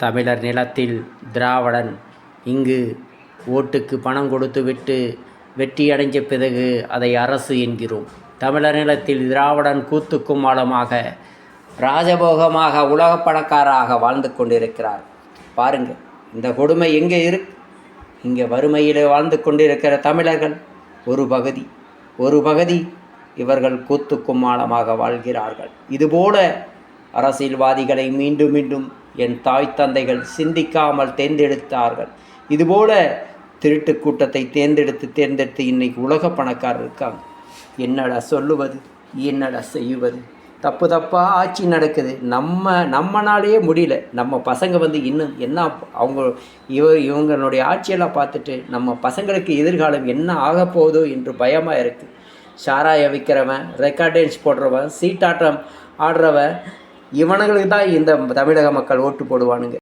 தமிழர் நிலத்தில் திராவிடன் இங்கு ஓட்டுக்கு பணம் கொடுத்து விட்டு வெற்றி அடைஞ்ச பிறகு அதை அரசு என்கிறோம். தமிழர் நிலத்தில் திராவிடன் கூத்துக்கும்மாளமாக ராஜபோகமாக உலக பணக்காராக வாழ்ந்து கொண்டிருக்கிறார். பாருங்கள், இந்த கொடுமை எங்கே இருக்கு? இங்கே வறுமையில் வாழ்ந்து கொண்டிருக்கிற தமிழர்கள் ஒரு பகுதி இவர்கள் கூத்துக்கும்மாளமாக வாழ்கிறார்கள். இதுபோல அரசியல்வாதிகளை மீண்டும் மீண்டும் என் தாய் தந்தைகள் சிந்திக்காமல் தேர்ந்தெடுத்தார்கள். இதுபோல திருட்டு கூட்டத்தை தேர்ந்தெடுத்து இன்னைக்கு உலக பணக்காரர் இருக்காங்க. என்னடா சொல்லுவது, என்னடா செய்வது? தப்பாக ஆட்சி நடக்குது. நம்மனாலேயே முடியல. நம்ம பசங்க இன்னும் என்ன இவங்களுடைய ஆட்சியெல்லாம் பார்த்துட்டு நம்ம பசங்களுக்கு எதிர்காலம் என்ன ஆக போகுதோ என்று பயமாக இருக்குது. சாராயம் விற்கிறவன், ரெக்கார்ட் டான்ஸ் போடுறவன், சீட்டாட்டம் ஆடுறவன், இவனுங்களுக்கு தான் இந்த தமிழக மக்கள் ஓட்டு போடுவானுங்க.